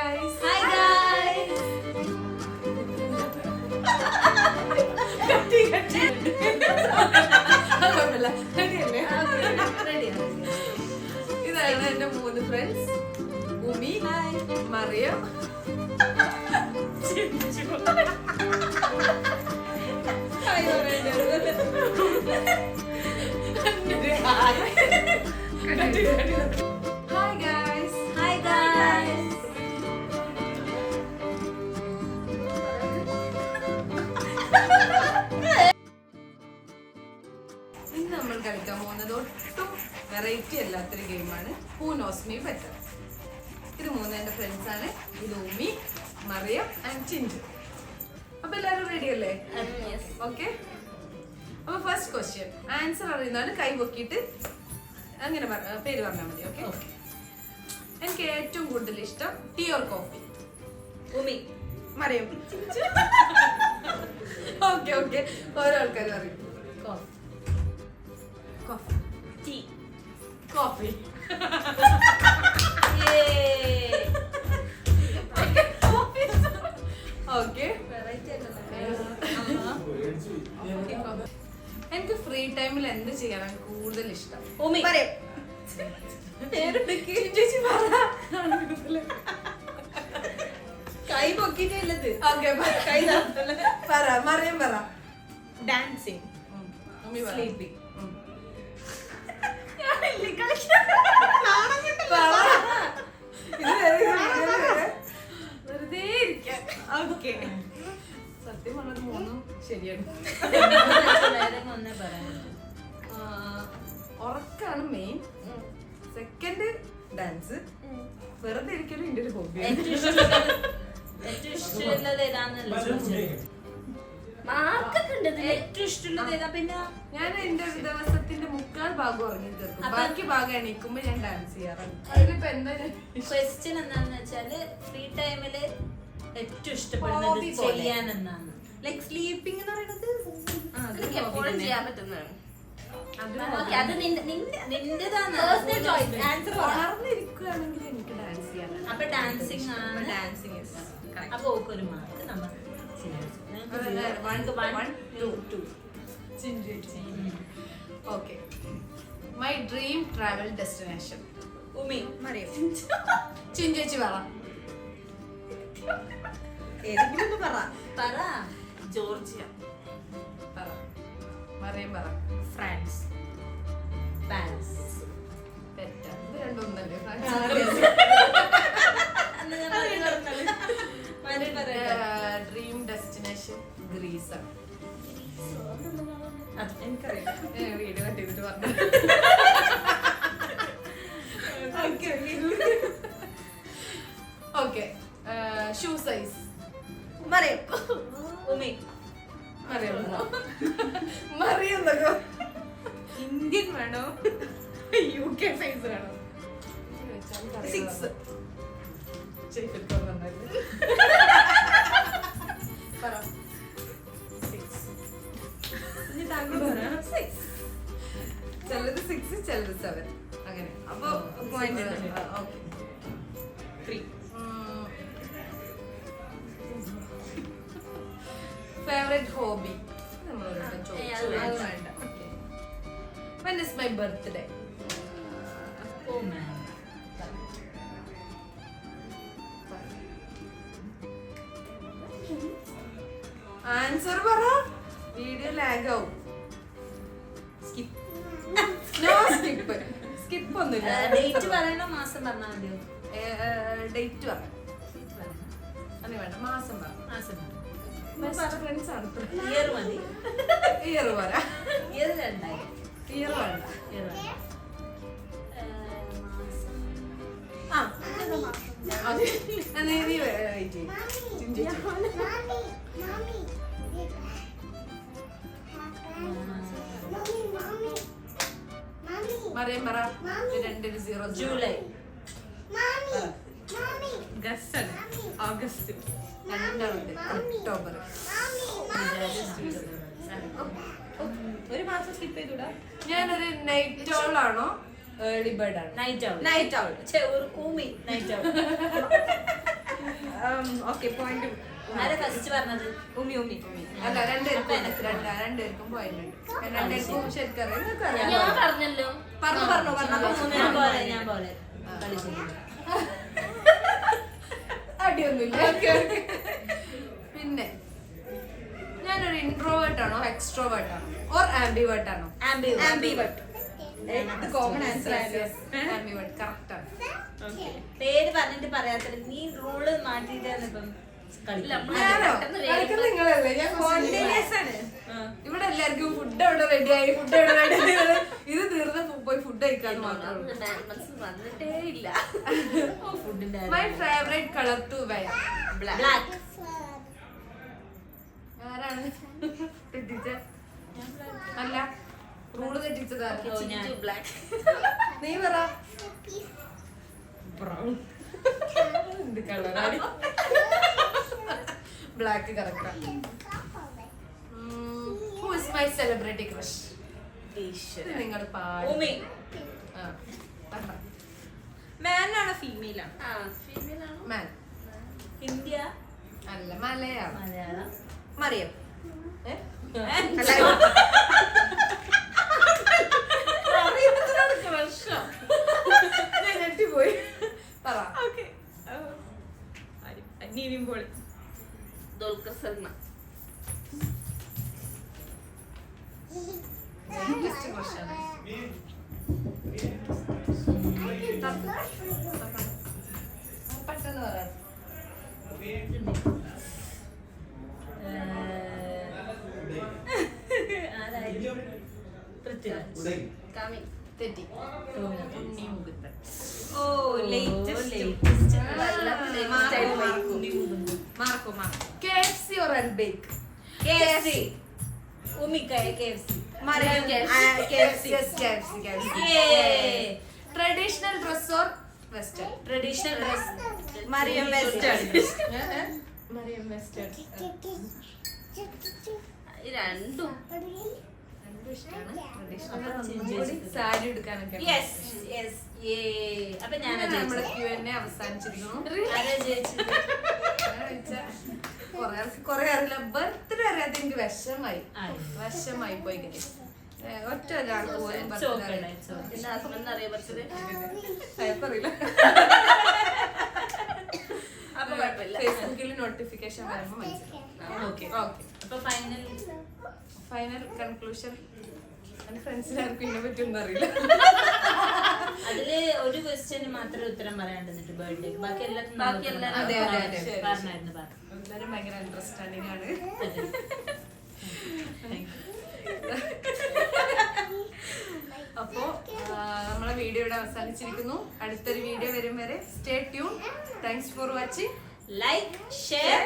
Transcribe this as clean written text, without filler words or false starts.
guys. Hi guys. ഇതാണ് എന്റെ 3 friends. ഉമി, Mariyam, Hi guys. Hi guys. ഇന്ന് നമ്മൾ കളിക്കാൻ പോകുന്നത് ഒട്ടും വെറൈറ്റി അല്ലാത്തൊരു ഗെയിമാണ് ഹൂ നോസ് മീ ബെറ്റർ. ഇത് 3 എന്റെ ഫ്രണ്ട്സ് ആണ്. ഇത് ഉമി, മറിയം ആൻഡ് ചിഞ്ചു. അപ്പൊ എല്ലാവരും റെഡി അല്ലേ? ഓക്കെ. അപ്പൊ ഫസ്റ്റ് ക്വസ്റ്റ്യൻ, ആൻസർ അറിയുന്നതാണ് കൈ പൊക്കിയിട്ട് അങ്ങനെ പേര് പറഞ്ഞാൽ മതി. ഓക്കെ. എനിക്ക് ഏറ്റവും കൂടുതൽ ഇഷ്ടം ടീ ഓർ കോഫി? ഉമി. മറിയം. ഓക്കെ ഓക്കെ, ഓരോ ആൾക്കാരും അറിയും. Coffee, tea, coffee. ഓക്കെ. എനിക്ക് ഫ്രീ ടൈമിൽ എന്ത് ചെയ്യാനാണ് കൂടുതൽ ഇഷ്ടം? ഉമി. ചേച്ചി പറ. കൈ പൊക്കിട്ടുള്ളത്. ഓക്കെ, കൈ പറ. മറിയം പറ. ഡാൻസിങ്. സ്ലീപ്പിംഗ്. വെറുതെ ഇരിക്കാൻ. ഓക്കെ. സത്യം പറഞ്ഞത് 3 ശരിയാണ്. ഉറക്കാണ് മെയിൻ. Second dance. വെറുതെ ഇരിക്കലും എന്റെ ഒരു ഹോബിയാണ്. ഏറ്റവും ഇഷ്ടമുള്ളത് ഏതാന്നല്ലോ ചോദിച്ചത്. ഏറ്റവും ഇഷ്ടമുള്ളത് ഏതാ? പിന്നെ ഞാൻ എന്റെ ദിവസത്തിന്റെ 3/4 ഭാഗം ഉറങ്ങി തീർക്കും. ബാക്കി ഭാഗം എണീക്കുമ്പോ ഞാൻ ഡാൻസ് ചെയ്യാറാണ്. അതിലിപ്പോ എന്താ ക്വസ്റ്റ്യൻ എന്താന്ന് വെച്ചാല് ഫ്രീ ടൈമില് ഏറ്റവും ഇഷ്ടപ്പെടുന്നത് ചെയ്യാൻ എന്നാണ്. ലൈക് സ്ലീപ്പിംഗ് എന്ന് പറയുന്നത് എപ്പോഴും ചെയ്യാൻ പറ്റുന്നതാണ്. അത് നിന്റേതാണ്. വളർന്നിരിക്കുകയാണെങ്കിൽ എനിക്ക് ഡാൻസ് ചെയ്യാനാണ്. അപ്പൊ ഡാൻസിങ് ആണ്. ഡാൻസിങ്. അപ്പൊ ഒരു മാർക്ക് നമ്മൾ okay. My dream travel destination? Umi. Mariam. ചിഞ്ചേച്ചി പറ. ഏതെങ്കിലും പറ. ജോർജിയ. പറ. മറിയം പറ. ഫ്രാൻസ്. പാരീസ്. തെറ്റാ. ഇത് രണ്ടും ഒന്നല്ലേ? ഡ്രീം ഡെസ്റ്റിനേഷൻ ഗ്രീസ് ആണ്. എനിക്കറിയാം, വീഡിയോ കട്ട് ചെയ്തിട്ട് പറഞ്ഞു. Okay. Shoe size? Mariam. Umi. Mariam. Indian വേണോ UK സൈസ് വേണോ? 6. ചിലത് 6, ചിലത് 7 അങ്ങനെ. അപ്പൊ point. Favourite hobby? When is my birthday? Answer പറ. വീഡിയോ ലാഗ് ആവും. സ്കിപ്പ് ഒന്നുമില്ല. ഡേറ്റ് പറയണോ മാസം പറഞ്ഞാൽ മതിയോ? ഡേറ്റ് പറ. അത് വേണ്ട, മാസം പറ. ബെസ്റ്റ് ഫ്രണ്ട്സ് ആണ്. ഇയർ മതി. ഇയർ പറ. ഇയർ 2000. ഇയർ വേണ്ട. മറിയം പറ. 20. ജൂലൈ. ഓഗസ്റ്റ്. 2 ഒക്ടോബർ. ഒരു മാസം സ്കിപ്പ് ചെയ്തൂടാ. ഞാനൊരു നൈറ്റ് ഓൾ ആണോ ഏർലി ബേർഡ് ആണ്? Night owl. Night owl. Umi night owl. Okay point. ആരാ ഫസ്റ്റ് പറഞ്ഞത്? ഉമ്മി ഉമ്മി. അല്ല രണ്ടുപേർക്കും പോയിട്ടുണ്ട്. രണ്ടുപേർക്കും ശരിക്കറിയാം. നിങ്ങൾക്കറിയാം. ഞാൻ പറഞ്ഞല്ലോ. പറഞ്ഞു അപ്പൊ ഞാൻ പോലെ അടിയൊന്നുമില്ല. പിന്നെ ഞാനൊരു ഇൻട്രോവേർട്ട് ആണോ എക്സ്ട്രോവേർട്ട് ആണോ ഓർ ആംബിവേർട്ട് ആണോ? ആംബിവേർട്ട്. കോമൺ ആൻസർ ആയല്ലോ. ആംബിവേർട്ട് കറക്റ്റ് ആണ്. പേര് പറഞ്ഞിട്ട് പറയാത്തത് നീ റൂള് മാറ്റിയിട്ടാണ് ഇപ്പം ഞാനോ? കളിക്കുന്നത് നിങ്ങളല്ലേ? ഞാൻ Spontaneous ആണ്. ഇവിടെ എല്ലാവർക്കും ഫുഡ് എവിടെ റെഡിയായി, ഫുഡ് എവിടെ റെഡി. ഇത് തീർന്ന് പോയി ഫുഡ് കഴിക്കാൻ മാത്രമേ. വന്നിട്ടേ ഇല്ല. ഫുഡിന്റെ my favourite colour to wear. Black. ആരാണ് തെറ്റിച്ച? അല്ല, റൂള് തെറ്റിച്ചതാ. ബ്ലാക്ക്. നീ പറ. ബ്രൗൺ. എന്ത് കളറാണ്? ബ്ലാക്ക് കറക്റ്റാണ്. Who is my celebrity crush? നിങ്ങൾ ഉമ്മി. മാൻ ആണോ ഫീമെയിൽ ആണ്? Man India. അല്ല, മലയാളം. മലയാളം. മറിയം. ഞെട്ടിപ്പോയി. പറ. നീവിമ്പോൾ ദുൽഖർ സൽമാൻ. ലേറ്റസ്റ്റ് ക്രഷാണ്. പെട്ടെന്ന് പറയാം. തെറ്റി. ഉണ്ണി മുകുന്ദൻ. ഓ latest. Marco KFC or Unbake? KFC. Ummi KFC. Mariam KFC. Yes, KFC. Traditional dress or western? Traditional dress. Mariam western. Mariam Western. രണ്ടും. രണ്ടും ഇഷ്ടാണ്. Traditional സാരി എടുക്കാനൊക്കെ. Yes yes. അപ്പൊ ഞാൻ നമ്മുടെ Q&A അവസാനിച്ചിരിക്കുന്നു. ആരാ ജയിച്ചത്? കൊറേ അറിയില്ല. ബർത്ത്ഡേ അറിയാത്ത എനിക്ക് വിഷമായി പോയി കിട്ടി. ഒറ്റ ഒരാൾക്ക് പോലും birthday അറിയില്ല. എന്റെ ഹസ്ബൻഡ് അറിയാൻ പറ്റത്. അറിയില്ല. അപ്പൊ കുഴപ്പമില്ല. ഫേസ്ബുക്കിൽ നോട്ടിഫിക്കേഷൻ വരുമ്പോൾ മനസ്സിലാവും. ഓക്കെ. ഓക്കെ. അപ്പൊ ഫൈനൽ കൺക്ലൂഷൻ. എന്റെ ഫ്രണ്ട്സിനാർക്കും ഇതിനെ പറ്റി ഒന്നും അറിയില്ല. അതില് ഒരു ക്വസ്റ്റ്യന് മാത്രമേ ഉത്തരം പറയാണ്ടിരുന്നിട്ട് ബർത്ത്ഡേ. ബാക്കി എല്ലാത്തിനും അതെ. പറഞ്ഞായിരുന്നു. എല്ലാരും ഭയങ്കര അണ്ടർസ്റ്റാൻഡിങ് ആണ്. അപ്പോ നമ്മളെ വീഡിയോ ഇവിടെ അവസാനിച്ചിരിക്കുന്നു. അടുത്തൊരു വീഡിയോ വരും വരെ stay tune. Thanks for watching. Like, share,